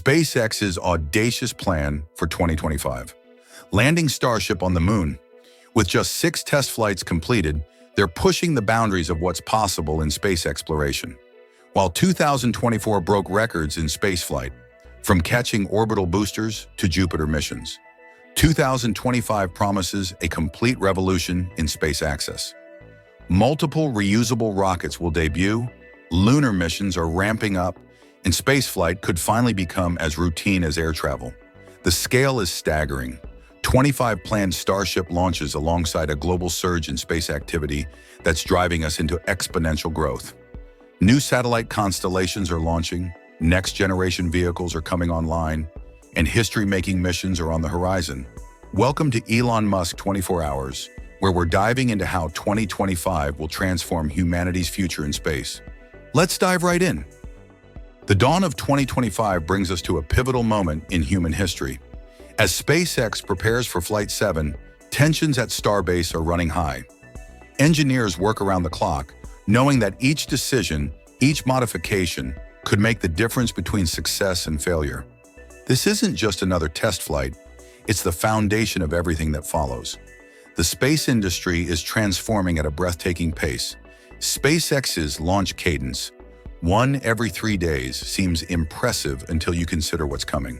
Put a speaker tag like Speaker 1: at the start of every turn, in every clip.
Speaker 1: SpaceX's audacious plan for 2025. Landing Starship on the moon. With just 6 test flights completed, they're pushing the boundaries of what's possible in space exploration. While 2024 broke records in spaceflight, from catching orbital boosters to Jupiter missions, 2025 promises a complete revolution in space access. Multiple reusable rockets will debut, lunar missions are ramping up, and spaceflight could finally become as routine as air travel. The scale is staggering. 25 planned Starship launches alongside a global surge in space activity that's driving us into exponential growth. New satellite constellations are launching, next-generation vehicles are coming online, and history-making missions are on the horizon. Welcome to Elon Musk 24 Hours, where we're diving into how 2025 will transform humanity's future in space. Let's dive right in. The dawn of 2025 brings us to a pivotal moment in human history. As SpaceX prepares for Flight 7, tensions at Starbase are running high. Engineers work around the clock, knowing that each decision, each modification, could make the difference between success and failure. This isn't just another test flight, it's the foundation of everything that follows. The space industry is transforming at a breathtaking pace. SpaceX's launch cadence, 1 every 3 days, seems impressive until you consider what's coming.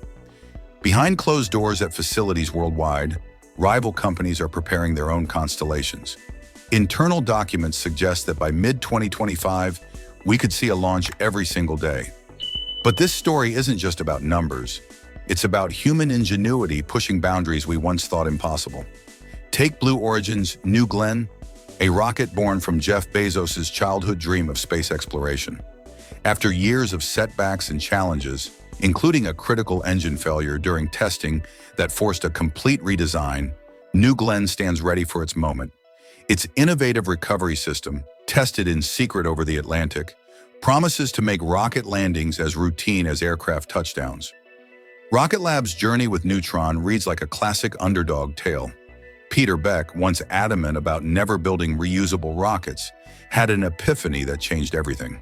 Speaker 1: Behind closed doors at facilities worldwide, rival companies are preparing their own constellations. Internal documents suggest that by mid-2025, we could see a launch every single day. But this story isn't just about numbers. It's about human ingenuity pushing boundaries we once thought impossible. Take Blue Origin's New Glenn, a rocket born from Jeff Bezos' childhood dream of space exploration. After years of setbacks and challenges, including a critical engine failure during testing that forced a complete redesign, New Glenn stands ready for its moment. Its innovative recovery system, tested in secret over the Atlantic, promises to make rocket landings as routine as aircraft touchdowns. Rocket Lab's journey with Neutron reads like a classic underdog tale. Peter Beck, once adamant about never building reusable rockets, had an epiphany that changed everything.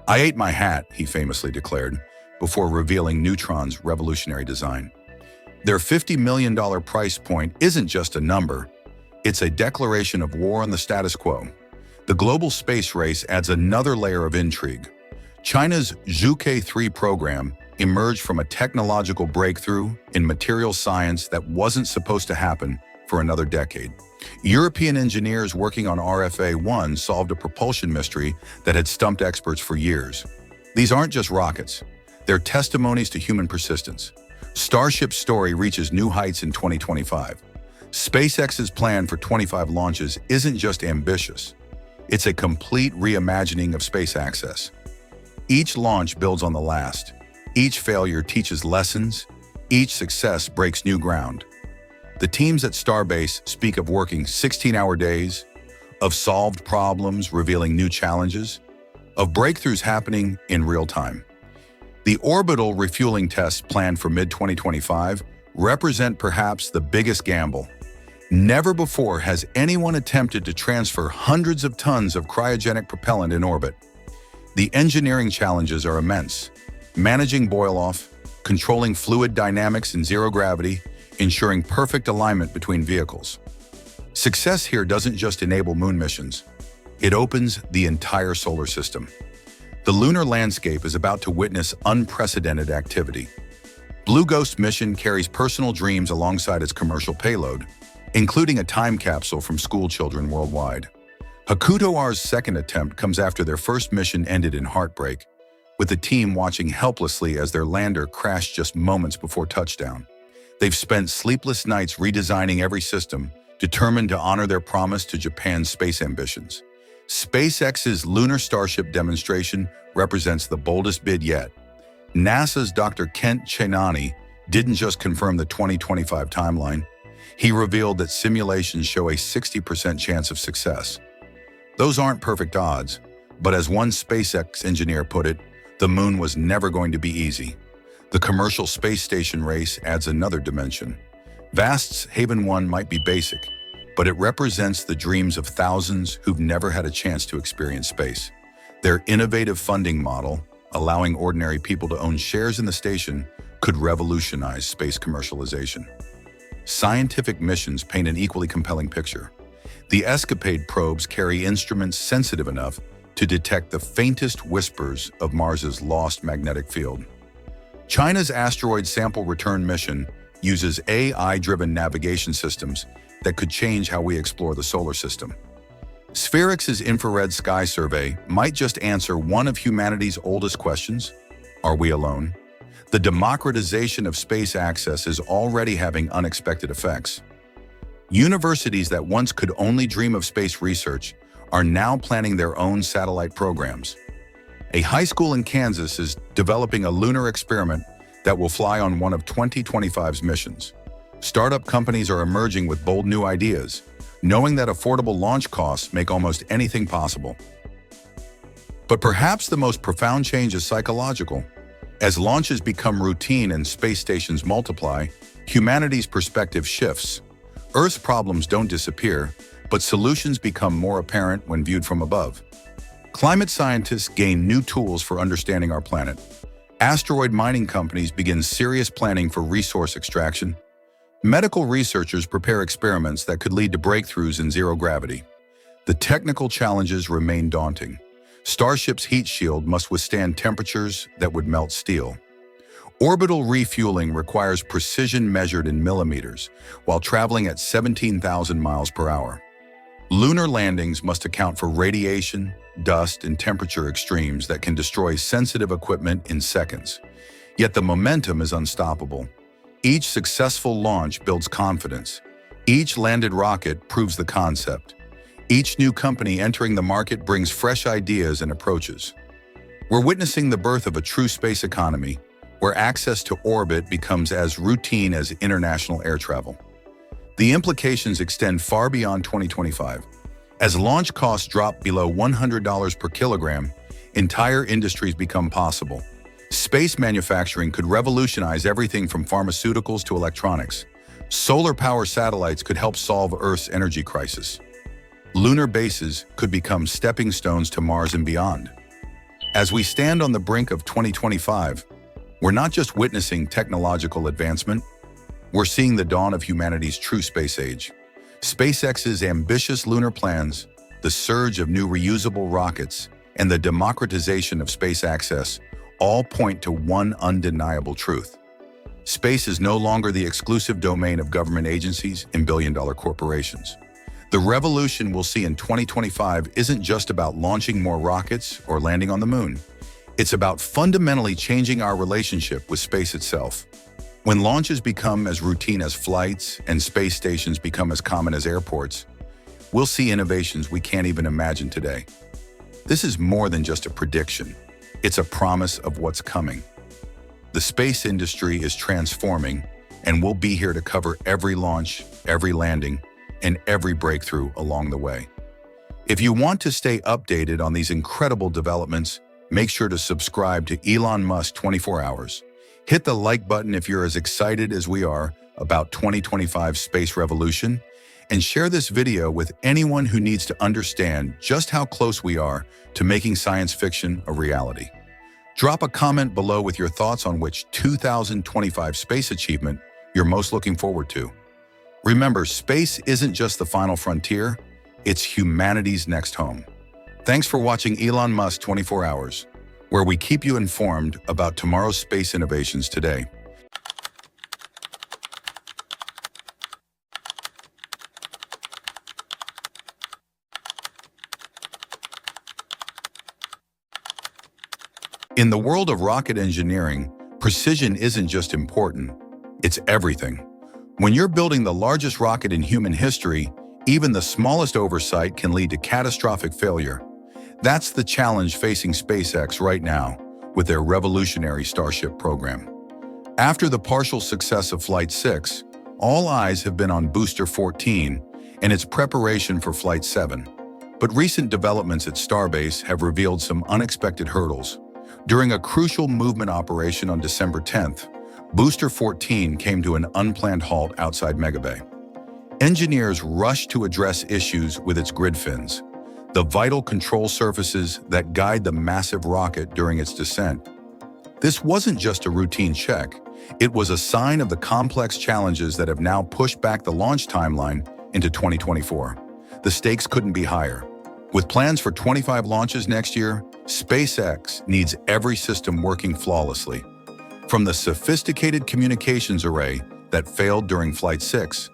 Speaker 1: "I ate my hat," he famously declared, before revealing Neutron's revolutionary design. Their $50 million price point isn't just a number, it's a declaration of war on the status quo. The global space race adds another layer of intrigue. China's Zhuke 3 program emerged from a technological breakthrough in material science that wasn't supposed to happen for another decade. European engineers working on RFA-1 solved a propulsion mystery that had stumped experts for years. These aren't just rockets. They're testimonies to human persistence. Starship's story reaches new heights in 2025. SpaceX's plan for 25 launches isn't just ambitious. It's a complete reimagining of space access. Each launch builds on the last. Each failure teaches lessons. Each success breaks new ground. The teams at Starbase speak of working 16-hour days, of solved problems revealing new challenges, of breakthroughs happening in real time. The Orbital refueling tests planned for mid-2025 represent perhaps the biggest gamble. Never before has anyone attempted to transfer hundreds of tons of cryogenic propellant in orbit. The engineering challenges are immense. Managing boil-off, controlling fluid dynamics in zero gravity, ensuring perfect alignment between vehicles. Success here doesn't just enable moon missions. It opens the entire solar system. The lunar landscape is about to witness unprecedented activity. Blue Ghost mission carries personal dreams alongside its commercial payload, including a time capsule from school children worldwide. Hakuto R's second attempt comes after their first mission ended in heartbreak, with the team watching helplessly as their lander crashed just moments before touchdown. They've spent sleepless nights redesigning every system, determined to honor their promise to Japan's space ambitions. SpaceX's lunar Starship demonstration represents the boldest bid yet. NASA's Dr. Kent Chenani didn't just confirm the 2025 timeline, he revealed that simulations show a 60% chance of success. Those aren't perfect odds, but as one SpaceX engineer put it, the moon was never going to be easy. The commercial space station race adds another dimension. Vast's Haven 1 might be basic, but it represents the dreams of thousands who've never had a chance to experience space. Their innovative funding model, allowing ordinary people to own shares in the station, could revolutionize space commercialization. Scientific missions paint an equally compelling picture. The Escapade probes carry instruments sensitive enough to detect the faintest whispers of Mars's lost magnetic field. China's asteroid sample return mission uses AI-driven navigation systems that could change how we explore the solar system. SpaceX's infrared sky survey might just answer one of humanity's oldest questions: are we alone? The democratization of space access is already having unexpected effects. Universities that once could only dream of space research are now planning their own satellite programs. A high school in Kansas is developing a lunar experiment that will fly on one of 2025's missions. Startup companies are emerging with bold new ideas, knowing that affordable launch costs make almost anything possible. But perhaps the most profound change is psychological. As launches become routine and space stations multiply, humanity's perspective shifts. Earth's problems don't disappear, but solutions become more apparent when viewed from above. Climate scientists gain new tools for understanding our planet. Asteroid mining companies begin serious planning for resource extraction. Medical researchers prepare experiments that could lead to breakthroughs in zero gravity. The technical challenges remain daunting. Starship's heat shield must withstand temperatures that would melt steel. Orbital refueling requires precision measured in millimeters while traveling at 17,000 miles per hour. Lunar landings must account for radiation, dust, and temperature extremes that can destroy sensitive equipment in seconds. Yet the momentum is unstoppable. Each successful launch builds confidence. Each landed rocket proves the concept. Each new company entering the market brings fresh ideas and approaches. We're witnessing the birth of a true space economy, where access to orbit becomes as routine as international air travel. The implications extend far beyond 2025. As launch costs drop below $100 per kilogram, entire industries become possible. Space manufacturing could revolutionize everything from pharmaceuticals to electronics. Solar power satellites could help solve Earth's energy crisis. Lunar bases could become stepping stones to Mars and beyond. As we stand on the brink of 2025, we're not just witnessing technological advancement, we're seeing the dawn of humanity's true space age. SpaceX's ambitious lunar plans, the surge of new reusable rockets, and the democratization of space access all point to one undeniable truth. Space is no longer the exclusive domain of government agencies and billion-dollar corporations. The revolution we'll see in 2025 isn't just about launching more rockets or landing on the moon. It's about fundamentally changing our relationship with space itself. When launches become as routine as flights and space stations become as common as airports, we'll see innovations we can't even imagine today. This is more than just a prediction. It's a promise of what's coming. The space industry is transforming, and we'll be here to cover every launch, every landing, and every breakthrough along the way. If you want to stay updated on these incredible developments, make sure to subscribe to Elon Musk 24 Hours. Hit the like button if you're as excited as we are about 2025's space revolution, and share this video with anyone who needs to understand just how close we are to making science fiction a reality. Drop a comment below with your thoughts on which 2025 space achievement you're most looking forward to. Remember, space isn't just the final frontier, it's humanity's next home. Thanks for watching Elon Musk 24 Hours, where we keep you informed about tomorrow's space innovations today. In the world of rocket engineering, precision isn't just important, it's everything. When you're building the largest rocket in human history, even the smallest oversight can lead to catastrophic failure. That's the challenge facing SpaceX right now with their revolutionary Starship program. After the partial success of Flight 6, all eyes have been on Booster 14 and its preparation for Flight 7. But recent developments at Starbase have revealed some unexpected hurdles. During a crucial movement operation on December 10th, Booster 14 came to an unplanned halt outside Megabay. Engineers rushed to address issues with its grid fins. the vital control surfaces that guide the massive rocket during its descent. This wasn't just a routine check. It was a sign of the complex challenges that have now pushed back the launch timeline into 2024. The stakes couldn't be higher. With plans for 25 launches next year, SpaceX needs every system working flawlessly. From the sophisticated communications array that failed during Flight 6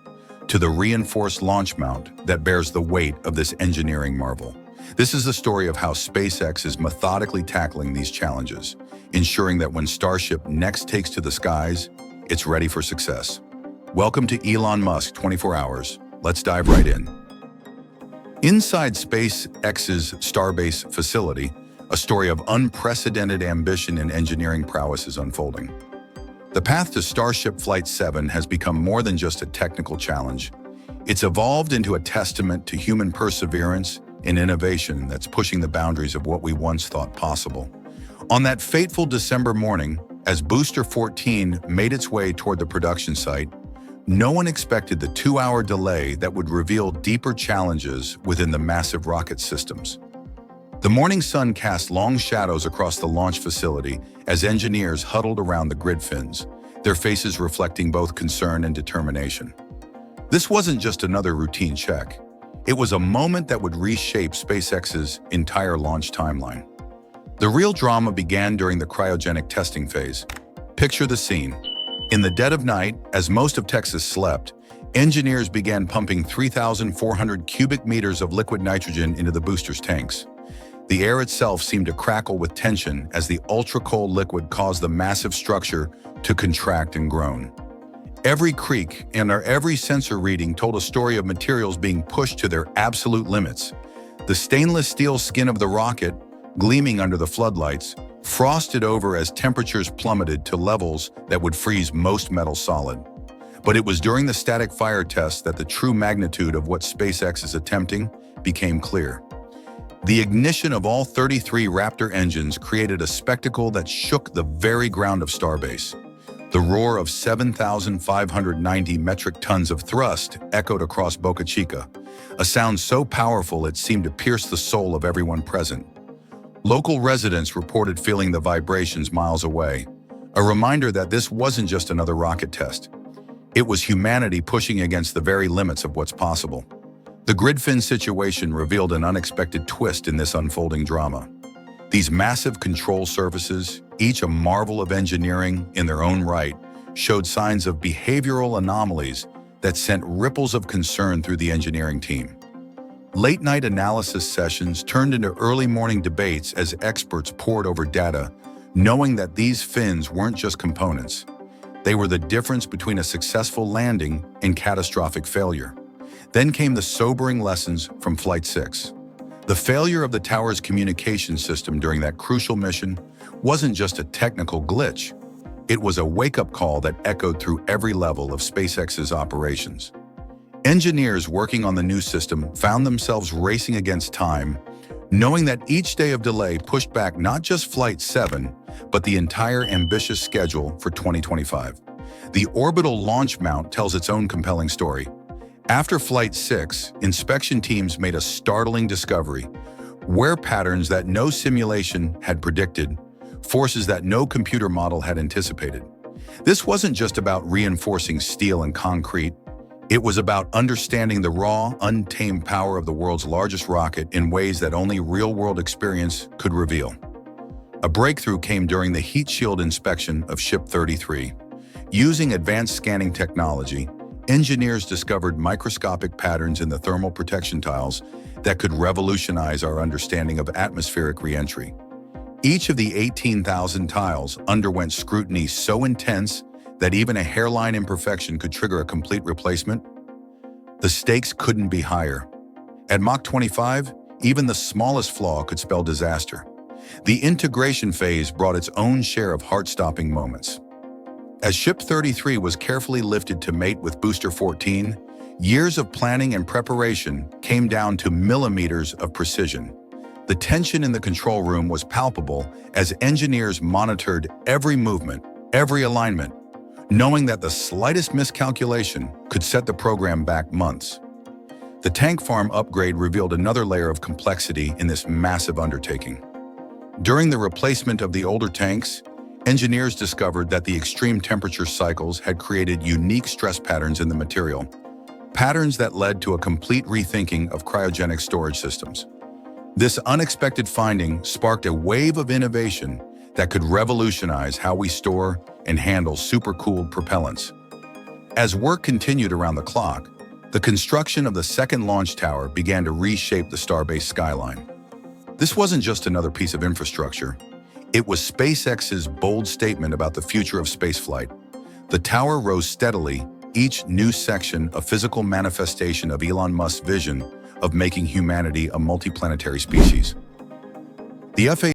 Speaker 1: to the reinforced launch mount that bears the weight of this engineering marvel. This is the story of how SpaceX is methodically tackling these challenges, ensuring that when Starship next takes to the skies, it's ready for success. Welcome to Elon Musk 24 Hours. Let's dive right in. Inside SpaceX's Starbase facility, a story of unprecedented ambition and engineering prowess is unfolding. The path to Starship Flight 7 has become more than just a technical challenge. It's evolved into a testament to human perseverance and innovation that's pushing the boundaries of what we once thought possible. On that fateful December morning, as Booster 14 made its way toward the production site, no one expected the 2-hour delay that would reveal deeper challenges within the massive rocket systems. The morning sun cast long shadows across the launch facility as engineers huddled around the grid fins, their faces reflecting both concern and determination. This wasn't just another routine check. It was a moment that would reshape SpaceX's entire launch timeline. The real drama began during the cryogenic testing phase. Picture the scene. In the dead of night, as most of Texas slept, engineers began pumping 3,400 cubic meters of liquid nitrogen into the booster's tanks. The air itself seemed to crackle with tension as the ultra-cold liquid caused the massive structure to contract and groan. Every creak and every sensor reading told a story of materials being pushed to their absolute limits. The stainless steel skin of the rocket, gleaming under the floodlights, frosted over as temperatures plummeted to levels that would freeze most metal solid. But it was during the static fire test that the true magnitude of what SpaceX is attempting became clear. The ignition of all 33 Raptor engines created a spectacle that shook the very ground of Starbase. The roar of 7,590 metric tons of thrust echoed across Boca Chica, a sound so powerful it seemed to pierce the soul of everyone present. Local residents reported feeling the vibrations miles away, a reminder that this wasn't just another rocket test. It was humanity pushing against the very limits of what's possible. The grid fin situation revealed an unexpected twist in this unfolding drama. These massive control surfaces, each a marvel of engineering in their own right, showed signs of behavioral anomalies that sent ripples of concern through the engineering team. Late-night analysis sessions turned into early morning debates as experts pored over data, knowing that these fins weren't just components. They were the difference between a successful landing and catastrophic failure. Then came the sobering lessons from Flight 6. The failure of the tower's communication system during that crucial mission wasn't just a technical glitch. It was a wake-up call that echoed through every level of SpaceX's operations. Engineers working on the new system found themselves racing against time, knowing that each day of delay pushed back not just Flight 7, but the entire ambitious schedule for 2025. The Orbital launch mount tells its own compelling story. After Flight 6, inspection teams made a startling discovery: wear patterns that no simulation had predicted, forces that no computer model had anticipated. This wasn't just about reinforcing steel and concrete. It was about understanding the raw, untamed power of the world's largest rocket in ways that only real-world experience could reveal. A breakthrough came during the heat shield inspection of Ship 33. Using advanced scanning technology, engineers discovered microscopic patterns in the thermal protection tiles that could revolutionize our understanding of atmospheric re-entry. Each of the 18,000 tiles underwent scrutiny so intense that even a hairline imperfection could trigger a complete replacement. The stakes couldn't be higher. At Mach 25, even the smallest flaw could spell disaster. The integration phase brought its own share of heart-stopping moments. As Ship 33 was carefully lifted to mate with Booster 14, years of planning and preparation came down to millimeters of precision. The tension in the control room was palpable as engineers monitored every movement, every alignment, knowing that the slightest miscalculation could set the program back months. The tank farm upgrade revealed another layer of complexity in this massive undertaking. During the replacement of the older tanks, engineers discovered that the extreme temperature cycles had created unique stress patterns in the material, patterns that led to a complete rethinking of cryogenic storage systems. This unexpected finding sparked a wave of innovation that could revolutionize how we store and handle supercooled propellants. As work continued around the clock, the construction of the second launch tower began to reshape the Starbase skyline. This wasn't just another piece of infrastructure. It was SpaceX's bold statement about the future of spaceflight. The tower rose steadily, each new section a physical manifestation of Elon Musk's vision of making humanity a multiplanetary species. The FAA